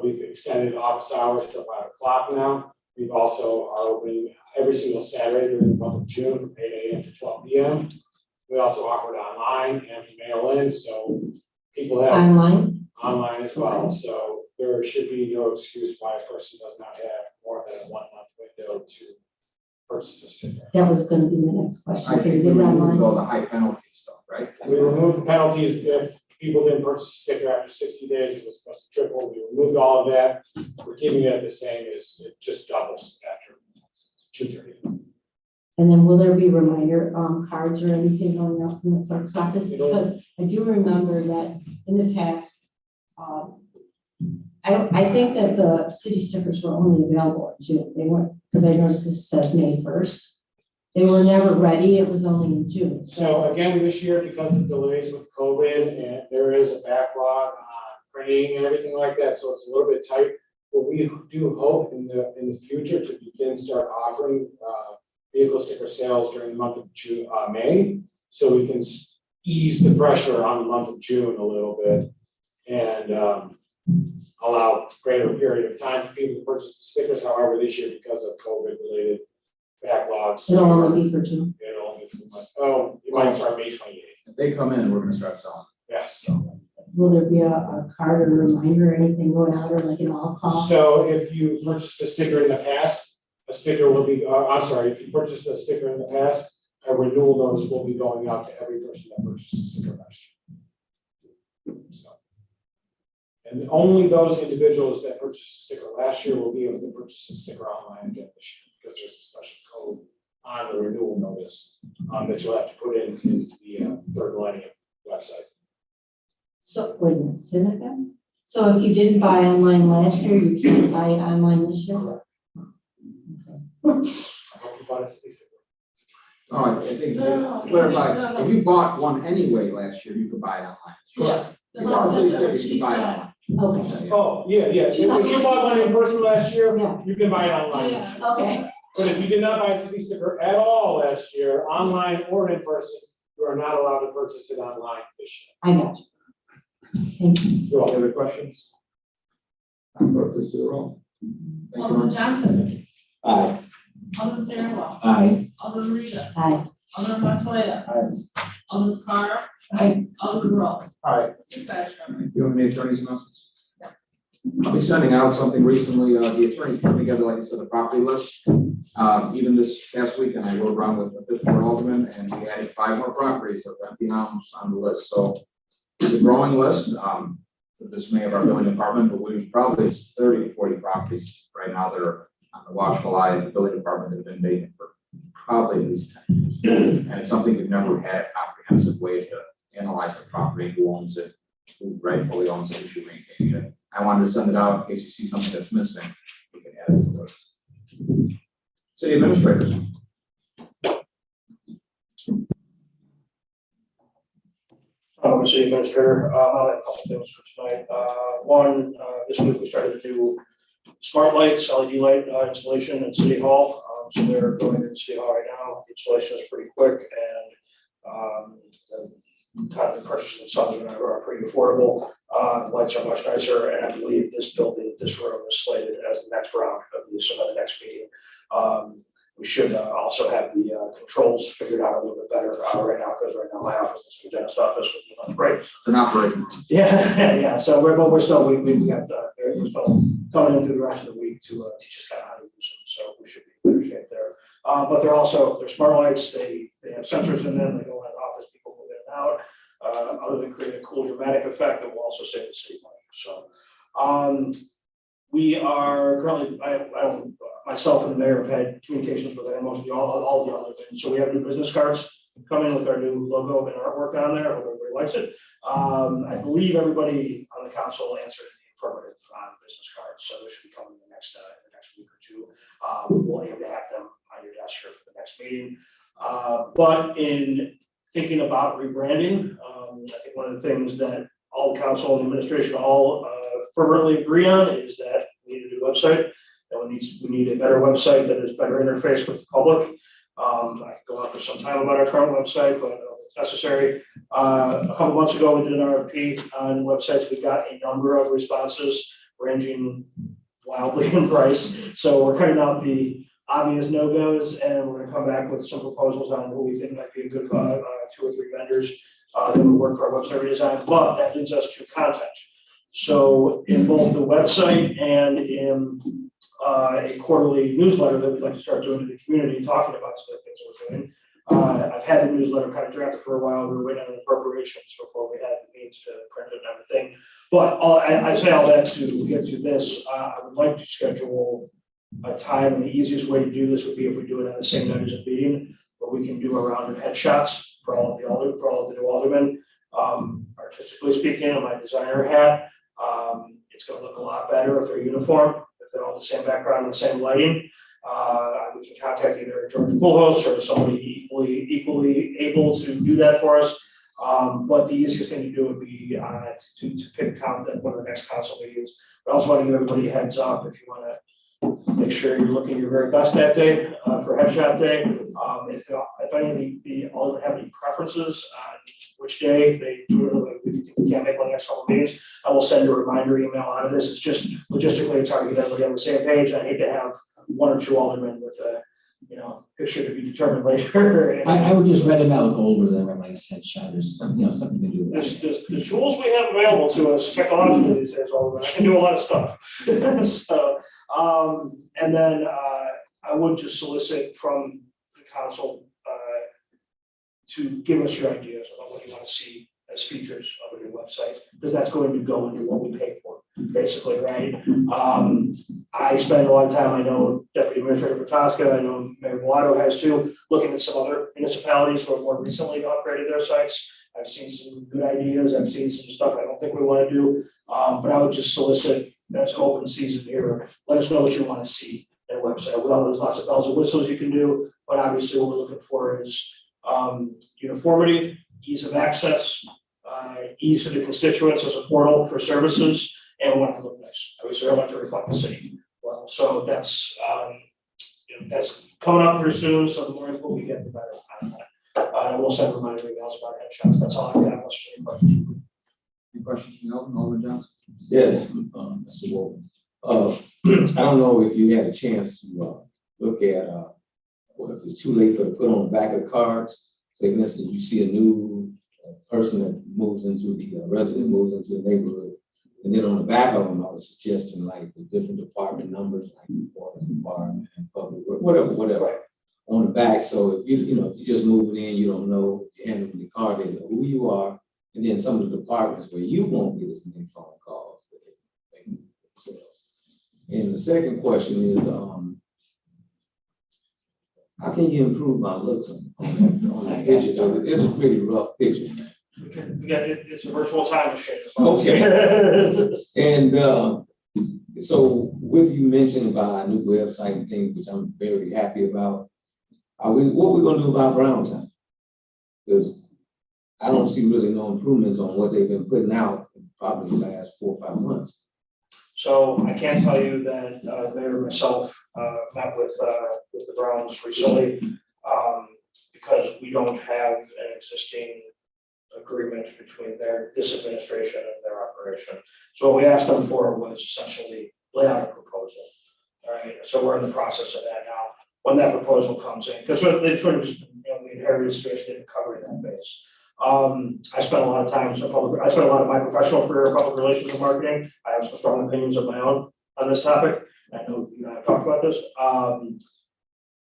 we've extended office hours to 5 o'clock now. We've also are opening every single Saturday during the month of June from 8 a.m. to 12 p.m. We also offer it online and from mail in, so people have online as well. So there should be no excuse why a person does not have more than a 1-month window to purchase a sticker. That was going to be my next question. I Can you think we get it removed online? all the high penalty stuff, right? We removed the penalties if people didn't purchase a sticker after 60 days, it was supposed to triple. We removed all of that. We're keeping it the same, as it just doubles after June 30th. And then will there be reminder cards or anything going out from the clerk's office? Because I do remember that in the past, I think that the city stickers were only available in June. They weren't, because I noticed this says May 1st. They were never ready. It was only in June. So again, this year, because of delays with COVID, and there is a backlog on printing and everything like that, so it's a little bit tight. But we do hope in the future to start offering vehicle sticker sales during the month of June, May, so we can ease the pressure on the month of June a little bit, and allow greater period of time for people to purchase the stickers. However, this year, because of COVID-related backlogs, It'll only be for June. it'll only be for it might start May 28th. If they come in, we're gonna start selling. Yes. Will there be a card or a reminder or anything going out, or like an all call? So if you purchased a sticker in the past, a sticker will be, if you purchased a sticker in the past, a renewal notice will be going out to every person that purchased a sticker last year. So. And only those individuals that purchased a sticker last year will be able to purchase a sticker online again this year, because there's a special code on the renewal notice that you'll have to put in the third millennium website. So, wait a minute, say that again? So if you didn't buy online last year, you can't buy it online this year? Correct. I hope you bought a city sticker. Oh, I think, No, to clarify, no. if you bought one anyway last year, you could buy it online. Yeah. If you bought a city sticker, That's you what could buy it she online. Okay, Oh, yeah. If you bought one in person last year, yeah, you can buy it online. Yeah. okay. But if you did not buy a city sticker at all last year, online or in person, you are not allowed to purchase it online this I got you. Thank you. year. Any other questions? Clerk, please do the roll. Thank you, Alderman Mark. Johnson. Aye. Alderman Fairwell. Aye. Alderman Rita. Aye. Alderman Montoya. Alderman Carr. Aye. Alderman Roll. Aye. 6 ayes, Your Honor. Do you have any attorney's announcements? I'll be sending out something recently. The attorneys put together, like I said, a property list. Even this past weekend, I rode around with the 5th Ward Alderman, and we added 5 more properties of empty homes on the list. So it's a growing list, to the dismay of our building department, but we probably 30 to 40 properties right now that are on the watchful eye of the building department that have been vacant for probably at least 10 years. And it's something we've never had a comprehensive way to analyze the property, who owns it, who rightfully owns it, who should maintain it. I wanted to send it out in case you see something that's missing, we can add it to the list. City administrators. City Administrator, I'll have a couple things for tonight. One, this week we started to do smart lights, LED light installation at City Hall. So they're going into City Hall right now. The installation is pretty quick, and the purchase themselves are pretty affordable. Lights are much nicer, and I believe this building, this room is slated as the next round of the next meeting. We should also have the controls figured out a little bit better right now, because right now my office is the dentist office with the breaks. It's an operating. Yeah. So we're still, we're still coming in through the rest of the week to teach us kind of how to use them. So we should be in better shape there. But they're smart lights. They have sensors in them. They don't have office people move in and out. Other than create a cool dramatic effect that will also save the city money. So we are currently, myself and the mayor have had communications with almost all the other things. So we have new business cards coming with our new logo and artwork on there. Hope everybody likes it. I believe everybody on the council answered the affirmative on business cards, so they should be coming in the next week or two. We'll aim to have them on your desk here for the next meeting. But in thinking about rebranding, I think one of the things that all the council and administration all fervently agree on is that we need a new website. And we need a better website that is better interface with the public. I could go on for some time about our current website, but it's necessary. A couple months ago, we did an RFP on websites. We got a number of responses ranging wildly in price. So we're cutting out the obvious no-goes, and we're going to come back with some proposals on who we think might be a good 2 or 3 vendors that would work for our website redesign. But that leads us to content. So in both the website and in a quarterly newsletter that we'd like to start doing to the community, talking about some of the things we're doing. I've had the newsletter kind of drafted for a while. We were waiting on appropriations before we had the means to print it and everything. But I say all that to get to this. I would like to schedule a time, and the easiest way to do this would be if we do it on the same night as a meeting, where we can do a round of headshots for all of the new aldermen. Artistically speaking, in my designer hat, it's gonna look a lot better if they're uniform, if they're all the same background and the same lighting. We can contact either George Pujols or somebody equally able to do that for us. But the easiest thing to do would be to pick count at one of the next council meetings. But I also want to give everybody a heads up if you want to make sure you're looking your very best that day for headshot day. If any of the aldermen have any preferences on which day they can't make one of the next couple of meetings, I will send a reminder email out of this. It's just logistically it's hard to get everybody on the same page. I hate to have one or two aldermen with a picture to be determined later. I would just rather not look older than my headshot. There's some, something to do with that. The tools we have available to us technologically these days, Alderman, I can do a lot of stuff. So, and then I would just solicit from the council to give us your ideas about what you want to see as features of a new website, because that's going to go into what we pay for, basically, right? I spend a lot of time, I know Deputy Administrator Pataska, I know Mayor Bellato has too, looking at some other municipalities who have more recently upgraded their sites. I've seen some good ideas, I've seen some stuff I don't think we want to do, but I would just solicit, as an open season here, let us know what you want to see in a website. Well, there's lots of bells and whistles you can do, but obviously what we're looking for is uniformity, ease of access, ease to the constituents as a portal for services, and we want it to look nice. Obviously, I want to reflect the city. Well, so that's that's coming up here soon. So the more info we get, the better on that. I will send reminder emails about headshots. That's all I've got. Unless you have any questions. Any questions from Alderman Johnson? Yes, Mr. Wolf. I don't know if you had a chance to look at, or if it's too late for to put on the back of the cards. Say, for instance, you see a new person that moves into the resident moves into the neighborhood, and then on the back of them, I was suggesting like the different department numbers, like water department and public work, whatever, on the back. So if if you're just moving in, you don't know, you hand them the card, they know who you are, and then some of the departments where you won't get as many phone calls. And the second question is, how can you improve my looks on that picture? It's a pretty rough picture, man. It's a virtual time machine. Okay. And so with you mentioning about our new website and things, which I'm very happy about, what are we gonna do about Brown Town? Because I don't see really no improvements on what they've been putting out in probably the last 4 or 5 months. So I can tell you that Mayor and myself met with the Browns recently because we don't have an existing agreement between this administration and their operation. So what we asked them for was essentially lay out a proposal. All right, so we're in the process of that now. When that proposal comes in, because they sort of just the inherited situation didn't cover that base. I spent a lot of time, I spent a lot of my professional career in public relations and marketing. I have some strong opinions of my own on this topic. I know you and I have talked about this.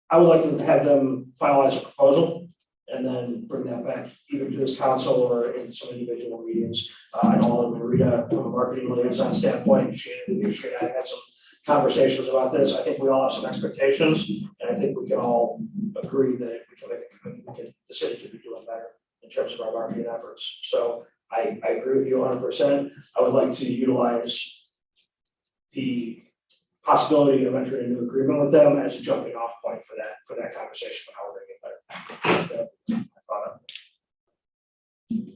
I would like to have them finalize a proposal and then bring that back either to this council or in some individual meetings. I know Alderman Rita, from a marketing liaison standpoint, she and I had some conversations about this. I think we all have some expectations, and I think we can all agree that we can make a commitment, the city can be doing better in terms of our marketing efforts. So I agree with you 100%. I would like to utilize the possibility of entering a new agreement with them as a jumping off point for that conversation of how we're going to get better.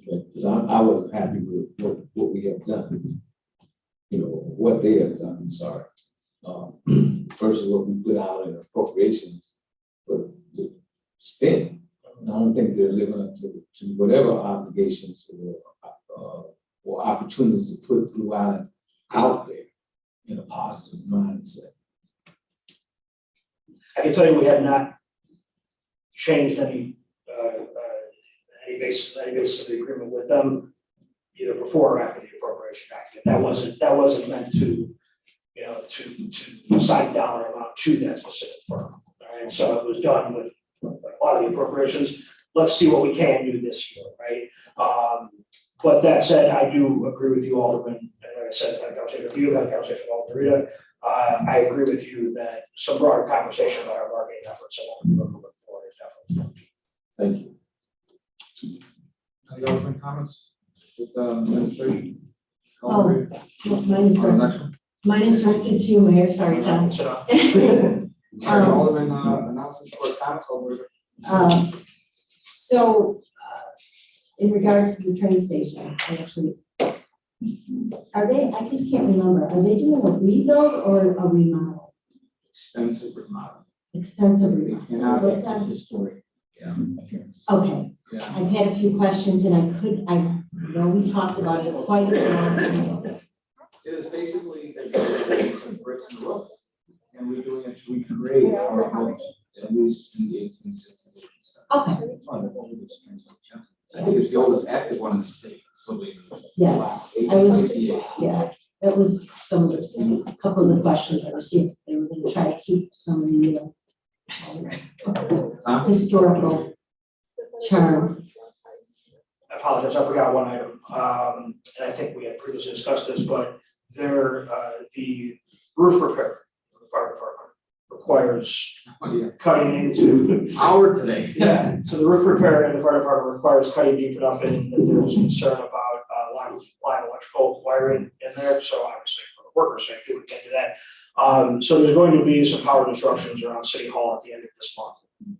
Because I wasn't happy with what we have done. What they have done, I'm sorry. Versus what we put out in appropriations for the spend. I don't think they're living up to whatever obligations or opportunities to put throughout out there in a positive mindset. I can tell you we have not changed any basis of the agreement with them either before or after the appropriation document. That wasn't meant to to assign dollar amount to that specific firm. All right, so it was done with a lot of the appropriations. Let's see what we can do this year, right? But that said, I do agree with you, Alderman. And like I said, I've had a conversation with you, I've had a conversation with Alderman Rita. I agree with you that some broader conversation about our marketing efforts and what we're looking for is definitely. Thank you. Any other comments with administration? Oh, yes, mine is On the next one. Mine is directed to Mayor, sorry, Tom. Alderman, announcements for comments, Alderman. So, in regards to the train station, actually, are they, I just can't remember, are they doing a rebuild or a remodel? Extensive remodel. Extensive They remodel. cannot, What's that? It's historic. Yeah. Appearance. Okay, yeah. I've had a few questions and I know we talked about it quite a bit. It is basically some bricks in the roof, and we're doing it to recreate our homes, at least in the 1860s. Okay, It's one of the oldest trains. I think it's the oldest active one in the state, still being. yes, Wow, I was- 1868. yeah, that was some of the, a couple of the questions I received. They were going to try to keep some of the historical charm. I apologize, I forgot one item, and I think we had previously discussed this, but the roof repair of the fire department requires Oh, yeah. cutting into. Hour today. Yeah, so the roof repair in the fire department requires cutting deep enough in that there is concern about live electrical wiring in there, so obviously for the workers' safety, we can't do that. So there's going to be some power disruptions around City Hall at the end of this month.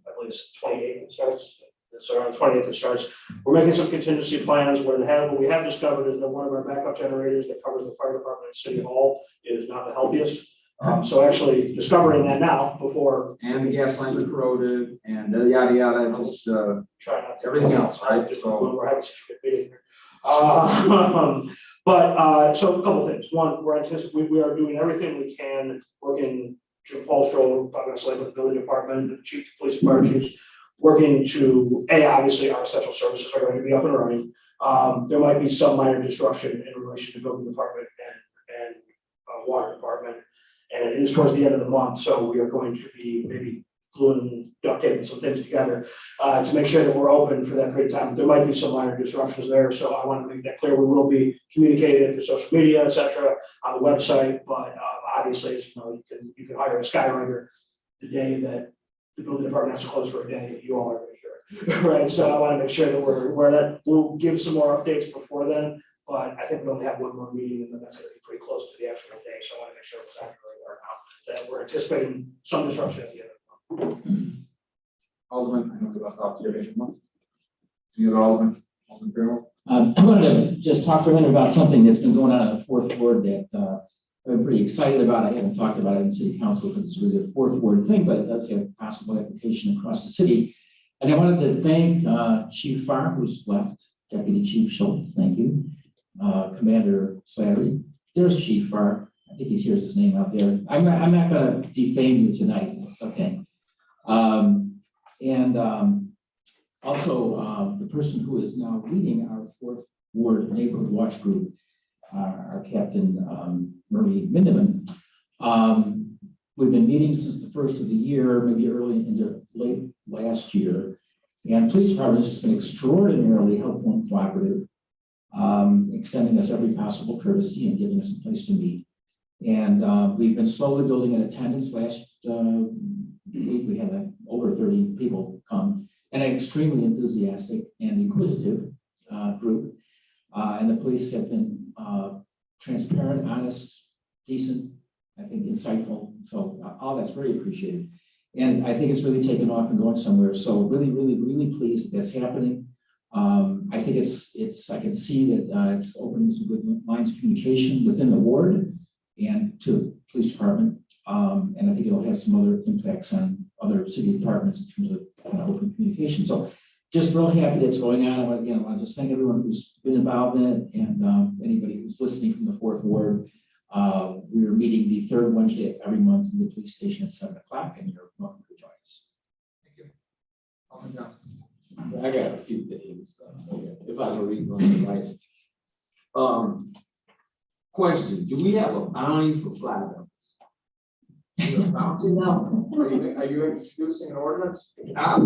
I believe it's 28th it starts. It's around 20th it starts. We're making some contingency plans where what we have discovered is that one of our backup generators that covers the fire department at City Hall is not the healthiest. So actually discovering that now before. And the gas lines are corroded, and yada, yada, just, Try not to. everything else, right? So. We're having such a good meeting here. So a couple of things. One, we are doing everything we can, working Jim Paulstroll, obviously with the building department, the chief, police fire chiefs, working to, obviously our essential services are going to be up and running. There might be some minor disruption in relation to building department and water department. And it is towards the end of the month, so we are going to be maybe gluing, duct taping some things together to make sure that we're open for that period of time. There might be some minor disruptions there, so I want to make that clear. We will be communicating through social media, et cetera, on the website. But obviously, as you know, you can hire a skywriter the day that the building department has to close for a day. You all are going to hear it, right? So I want to make sure that we're aware that we'll give some more updates before then. But I think we only have one more meeting, and then that's going to be pretty close to the actual day. So I want to make sure it's accurate right now that we're anticipating some disruption at the end of the month. Alderman, I know we left off your month. Any other Alderman? Alderman Farrell? I wanted to just talk for a minute about something that's been going on in the fourth ward that I'm pretty excited about. I haven't talked about it in city council because it's really a fourth ward thing, but it does have possible application across the city. And I wanted to thank Chief Farr, who's left, Deputy Chief Schultz, thank you. Commander Slattery, there's Chief Farr. I think he's here's his name out there. I'm not going to defame you tonight. It's okay. Also, the person who is now leading our fourth ward neighborhood watch group, our Captain Murray Mindeman. We've been meeting since the first of the year, maybe early into late last year. And police department has just been extraordinarily helpful and cooperative, extending us every possible courtesy and giving us a place to meet. And we've been slowly building an attendance. Last week we had over 30 people come, and an extremely enthusiastic and inquisitive group. And the police have been transparent, honest, decent, I think insightful. So all that's very appreciated. And I think it's really taken off and going somewhere. So really, really, really pleased that that's happening. I think I can see that it's opening some good lines of communication within the ward and to the police department. And I think it'll have some other impacts on other city departments in terms of kind of open communication. So just real happy that's going on. I want to just thank everyone who's been involved in it and anybody who's listening from the fourth ward. We're meeting the third Wednesday of every month in the police station at 7 o'clock, and you're welcome to join us. Thank you. Alderman Johnson. I got a few things, if I can read them right. Question, do we have a fine for fly dumpers? No. Are you introducing an ordinance? I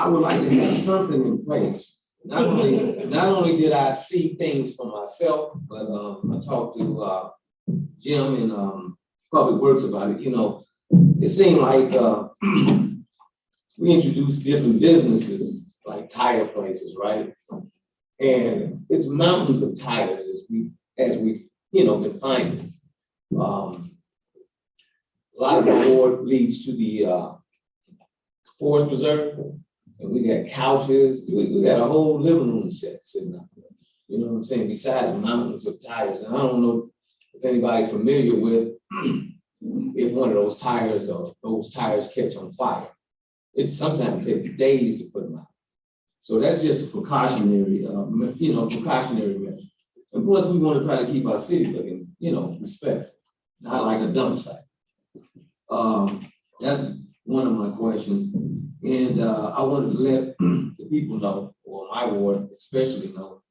would like to have something in place. Not only did I see things for myself, but I talked to Jim and Public Works about it, it seemed like, we introduced different businesses, like tire places, right? And it's mountains of tires as we've been finding. A lot of the board leads to the Forest Preserve, and we got couches, we got a whole living room set sitting up there. You know what I'm saying? Besides mountains of tires, and I don't know if anybody's familiar with if one of those tires catch on fire. It sometimes takes days to put them out. So that's just a precautionary measure. And plus, we want to try to keep our city looking, respectful, not like a dump site. That's one of my questions. And I wanted to let the people know, or my ward especially know,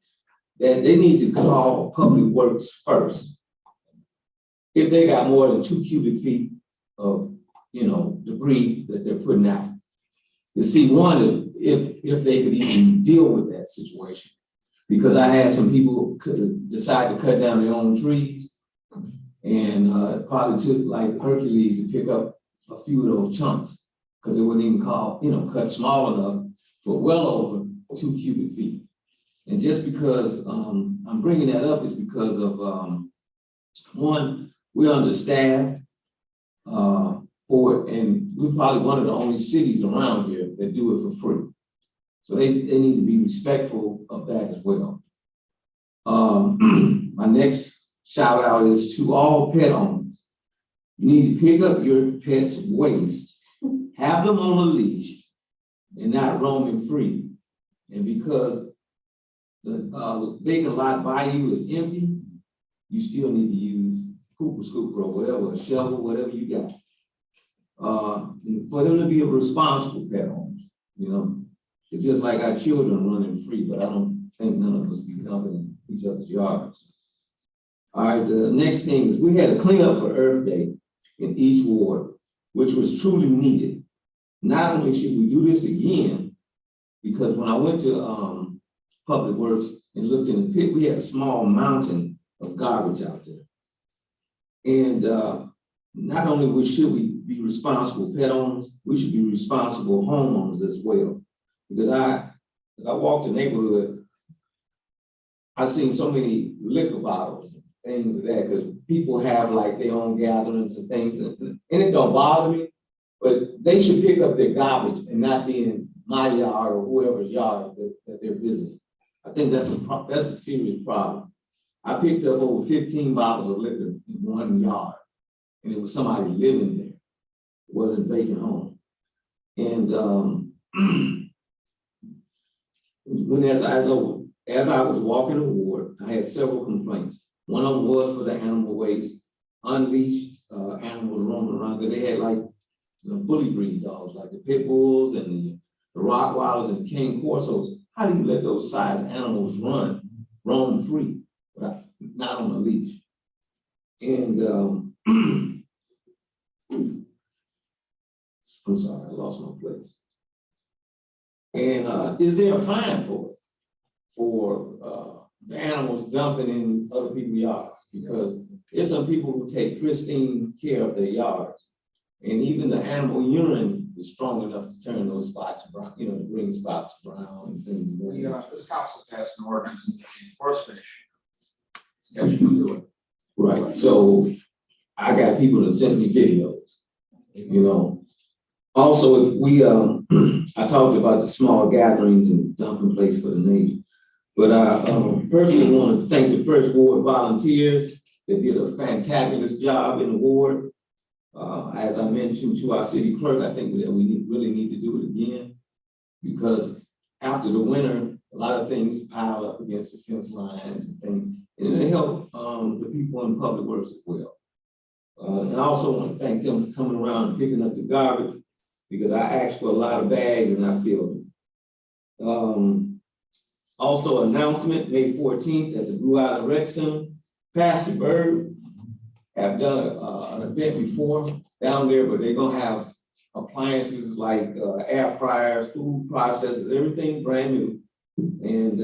that they need to call Public Works first. If they got more than 2 cubic feet of, debris that they're putting out. To see one, if they could even deal with that situation. Because I had some people decide to cut down their own trees, and it probably took like Hercules to pick up a few of those chunks, because it wouldn't even cut small enough for well over 2 cubic feet. And just because I'm bringing that up is because of one, we're understaffed for it, and we're probably one of the only cities around here that do it for free. So they need to be respectful of that as well. My next shout out is to all pet owners. You need to pick up your pet's waste, have them on a leash, and not roaming free. And because the vacant lot by you is empty, you still need to use pooper scooper or whatever, a shovel, whatever you got. For them to be a responsible pet owner, it's just like our children running free, but I don't think none of us be dumping in each other's yards. All right, the next thing is we had a cleanup for Earth Day in each ward, which was truly needed. Not only should we do this again, because when I went to Public Works and looked in the pit, we had a small mountain of garbage out there. And not only should we be responsible pet owners, we should be responsible homeowners as well. Because as I walked the neighborhood, I've seen so many liquor bottles and things of that, because people have like their own gatherings and things, and it don't bother me, but they should pick up their garbage and not be in my yard or whoever's yard that they're visiting. I think that's a serious problem. I picked up over 15 bottles of liquor in one yard, and it was somebody living there. It wasn't a vacant home. And as I was walking the ward, I had several complaints. One of them was for the animal waste, unleashed animals roaming around, because they had like bully breed dogs, like the pit bulls and the Rottweilers and King Corsos. How do you let those size animals roam free, not on a leash? And I'm sorry, I lost my place. And is there a fine for the animals dumping in other people's yards? Because there's some people who take pristine care of their yards, and even the animal urine is strong enough to turn those spots brown, the green spots brown and things like that. This council passed an ordinance and enforcement issue. Schedule to do it. Right. So I got people that sent me videos, Also, if we, I talked about the small gatherings and dumping place for the neighbors, but I personally want to thank the first ward volunteers that did a fantabulous job in the ward. As I mentioned to our city clerk, I think that we really need to do it again, because after the winter, a lot of things pile up against the fence lines and things, and it helped the people in Public Works as well. And I also want to thank them for coming around and picking up the garbage, because I asked for a lot of bags and I filled them. Also, announcement, May 14th at the Blue Island Rec Center. Pastor Bird have done an event before down there, but they're gonna have appliances like air fryers, food processors, everything brand new, and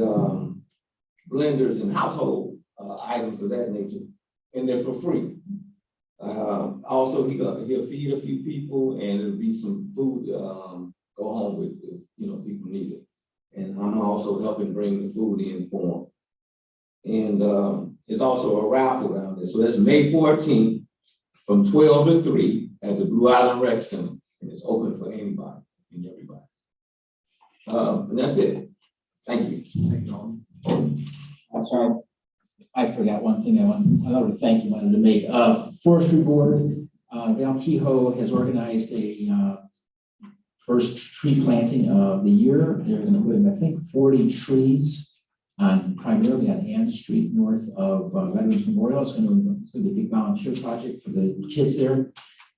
blenders and household items of that nature, and they're for free. Also, he'll feed a few people and there'll be some food, go home with, if, people need it. And I'm also helping bring the food in for them. And, it's also a raffle down there. So that's May 14th from 12 to 3 at the Blue Island Rec Center. And it's open for anybody and everybody. And that's it. Thank you. Thank you, Alderman. I'm sorry, I forgot one thing another thank you wanted to make. Forestry Board, Val Kehoe has organized a first tree planting of the year. They're gonna put in, I think, 40 trees primarily on Ann Street, north of Veterans Memorial. It's gonna be a big volunteer project for the kids there.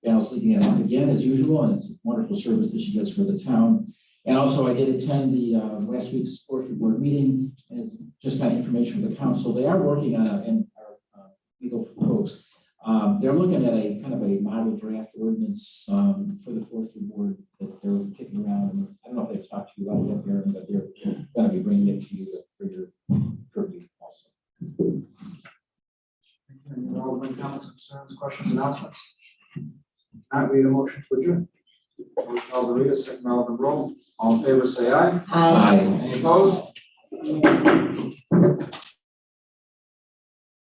Val's leading it up again, as usual, and it's a wonderful service that she does for the town. And also, I did attend the last week's Forestry Board meeting, and it's just kind of information for the council. They are working on and our legal folks, they're looking at a kind of a model draft ordinance for the Forestry Board that they're kicking around. And I don't know if they've talked to you about it yet, Aaron, but they're going to be bringing it to you for your purview also. Any Alderman comments, concerns, questions, announcements? Not read a motion to adjourn. Motion Alderman Rita, second Alderman Roll. All in favor, say aye. Aye. Any opposed?